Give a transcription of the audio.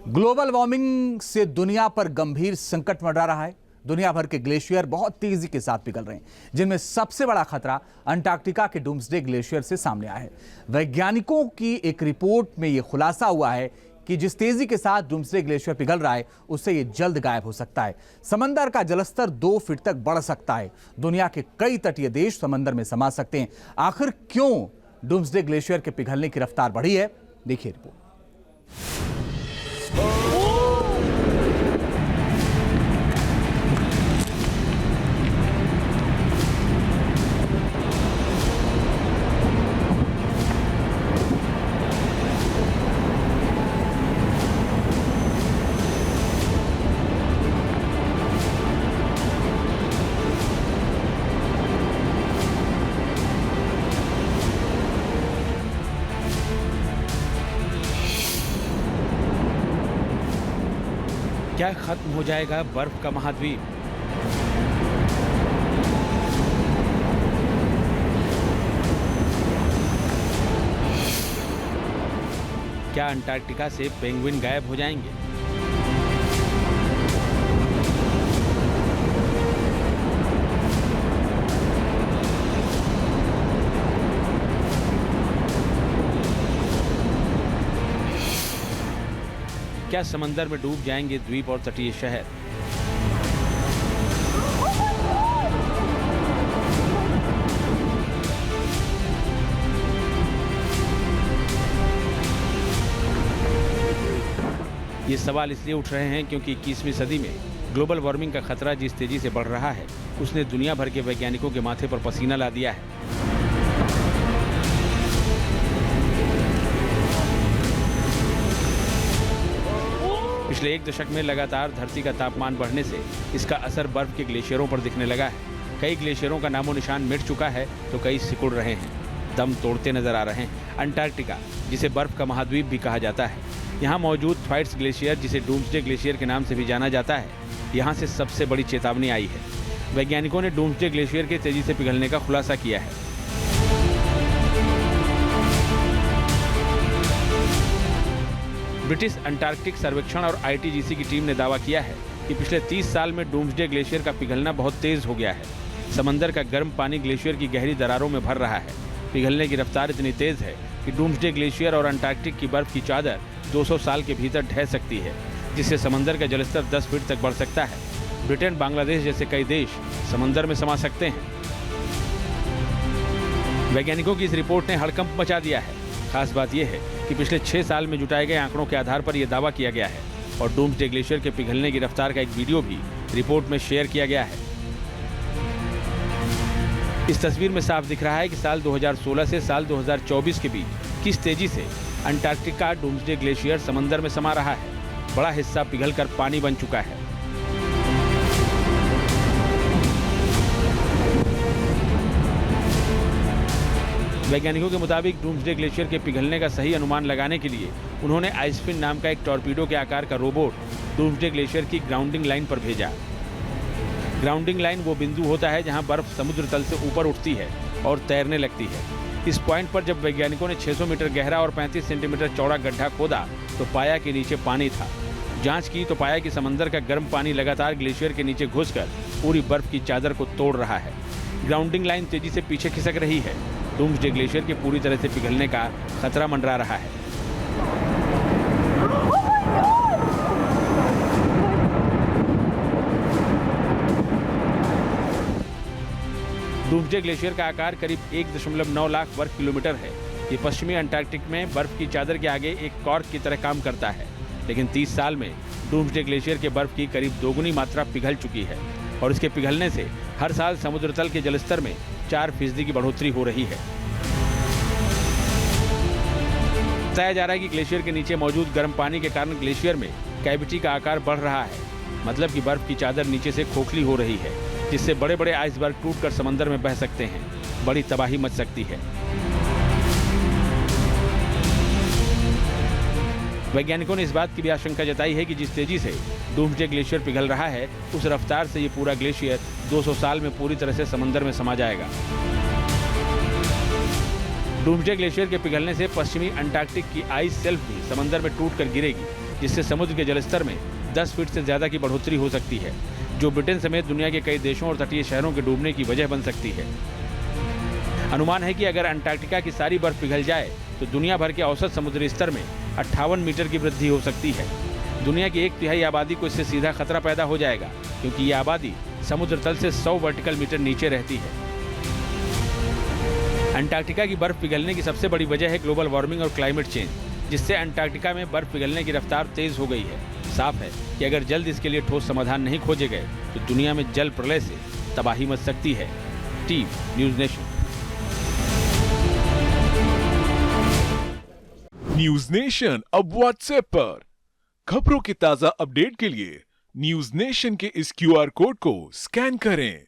Global warming से दुनिया पर गंभीर संकट मंडरा रहा है। दुनिया भर के ग्लेशियर बहुत तेजी के साथ पिघल रहे हैं, जिनमें सबसे बड़ा खतरा अंटार्कटिका के डूम्सडे ग्लेशियर से सामने आया है। वैज्ञानिकों की एक रिपोर्ट में यह खुलासा हुआ है कि जिस तेजी के साथ डूम्सडे ग्लेशियर पिघल रहा है, उससे यह जल्द गायब हो सकता है। समंदर का जलस्तर 2 फीट तक बढ़ सकता है। दुनिया के कई तटीय देश समंदर में समा सकते हैं। आखिर क्यों डूम्सडे ग्लेशियर के पिघलने की रफ्तार बढ़ी है, देखिए रिपोर्ट। क्या खत्म हो जाएगा बर्फ का महाद्वीप? क्या अंटार्कटिका से पेंगुइन गायब हो जाएंगे? क्या समंदर में डूब जाएंगे द्वीप और तटीय शहर? ये सवाल इसलिए उठ रहे हैं क्योंकि 21वीं सदी में ग्लोबल वार्मिंग का खतरा जिस तेजी से बढ़ रहा है, उसने दुनिया भर के वैज्ञानिकों के माथे पर पसीना ला दिया है। पिछले 1 दशक में लगातार धरती का तापमान बढ़ने से इसका असर बर्फ के ग्लेशियरों पर दिखने लगा है। कई ग्लेशियरों का नामो निशान मिट चुका है तो कई सिकुड़ रहे हैं, दम तोड़ते नजर आ रहे हैं। अंटार्कटिका, जिसे बर्फ का महाद्वीप भी कहा जाता है, यहाँ मौजूद थ्वाइट्स ग्लेशियर, जिसे डूम्सडे ग्लेशियर के नाम से भी जाना जाता है, यहाँ से सबसे बड़ी चेतावनी आई है। वैज्ञानिकों ने डूम्सडे ग्लेशियर के तेजी से पिघलने का खुलासा किया है। ब्रिटिश अंटार्कटिक सर्वेक्षण और ITGC की टीम ने दावा किया है कि पिछले 30 साल में डूम्सडे ग्लेशियर का पिघलना बहुत तेज हो गया है। समंदर का गर्म पानी ग्लेशियर की गहरी दरारों में भर रहा है। पिघलने की रफ्तार इतनी तेज है कि डूम्सडे ग्लेशियर और अंटार्कटिक की बर्फ की चादर 200 साल के भीतर ढह सकती है, जिससे समंदर का जलस्तर 10 फीट तक बढ़ सकता है। ब्रिटेन, बांग्लादेश जैसे कई देश समंदर में समा सकते हैं। वैज्ञानिकों की इस रिपोर्ट ने हड़कंप मचा दिया है। खास बात यह है कि पिछले 6 साल में जुटाए गए आंकड़ों के आधार पर यह दावा किया गया है और डूम्सडे ग्लेशियर के पिघलने की रफ्तार का एक वीडियो भी रिपोर्ट में शेयर किया गया है। इस तस्वीर में साफ दिख रहा है कि साल 2016 से साल 2024 के बीच किस तेजी से अंटार्कटिका डूम्सडे ग्लेशियर समंदर में समा रहा है। बड़ा हिस्सा पिघलकर पानी बन चुका है। वैज्ञानिकों के मुताबिक डूम्सडे ग्लेशियर के पिघलने का सही अनुमान लगाने के लिए उन्होंने आइसफिन नाम का एक टॉर्पीडो के आकार का रोबोट डूम्सडे ग्लेशियर की ग्राउंडिंग लाइन पर भेजा। ग्राउंडिंग लाइन वो बिंदु होता है जहां बर्फ समुद्र तल से ऊपर उठती है और तैरने लगती है। इस पॉइंट पर जब वैज्ञानिकों ने 600 मीटर गहरा और 35 सेंटीमीटर चौड़ा गड्ढा खोदा तो पाया कि नीचे पानी था। जांच की तो पाया कि समंदर का गर्म पानी लगातार ग्लेशियर के नीचे घुसकर पूरी बर्फ की चादर को तोड़ रहा है। ग्राउंडिंग लाइन तेजी से पीछे खिसक रही है। डूम्सडे ग्लेशियर के पूरी तरह से पिघलने का खतरा मंडरा रहा है। डूम्सडे ग्लेशियर का आकार करीब 1.9 लाख वर्ग किलोमीटर है। ये पश्चिमी अंटार्कटिक में बर्फ की चादर के आगे एक कॉर्क की तरह काम करता है। लेकिन 30 साल में डूम्सडे ग्लेशियर के बर्फ की करीब दोगुनी मात्रा पिघल चुकी है और इसके पिघलने से हर साल समुद्र तल के जलस्तर में 4% की बढ़ोतरी हो रही है। बताया जा रहा है कि ग्लेशियर के नीचे मौजूद गर्म पानी के कारण ग्लेशियर में कैविटी का आकार बढ़ रहा है, मतलब कि बर्फ की चादर नीचे से खोखली हो रही है, जिससे बड़े बड़े आइसबर्ग टूटकर समंदर में बह सकते हैं। बड़ी तबाही मच सकती है। वैज्ञानिकों ने इस बात की भी आशंका जताई है कि जिस तेजी से डूम्सडे ग्लेशियर पिघल रहा है, उस रफ्तार से ये पूरा ग्लेशियर 200 साल में पूरी तरह से समंदर में समा जाएगा। डूम्सडे ग्लेशियर के पिघलने से पश्चिमी अंटार्कटिक की आइस शेल्फ भी समंदर में टूटकर गिरेगी, जिससे समुद्र के जलस्तर में 10 फीट से ज्यादा की बढ़ोतरी हो सकती है, जो ब्रिटेन समेत दुनिया के कई देशों और तटीय शहरों के डूबने की वजह बन सकती है। अनुमान है कि अगर अंटार्कटिका की सारी बर्फ पिघल जाए तो दुनिया भर के औसत समुद्री स्तर में 58 मीटर की वृद्धि हो सकती है। दुनिया की 1/3 आबादी को इससे सीधा खतरा पैदा हो जाएगा, क्योंकि ये आबादी समुद्र तल से 100 वर्टिकल मीटर नीचे रहती है। अंटार्कटिका की बर्फ पिघलने की सबसे बड़ी वजह है ग्लोबल वार्मिंग और क्लाइमेट चेंज, जिससे अंटार्कटिका में बर्फ पिघलने की रफ्तार तेज हो गई है। साफ है कि अगर जल्द इसके लिए ठोस समाधान नहीं खोजे गए तो दुनिया में जल प्रलय से तबाही मच सकती है। Team news nation. News nation अब व्हाट्सएप पर खबरों के ताजा अपडेट के लिए न्यूज नेशन के इस QR कोड को स्कैन करें।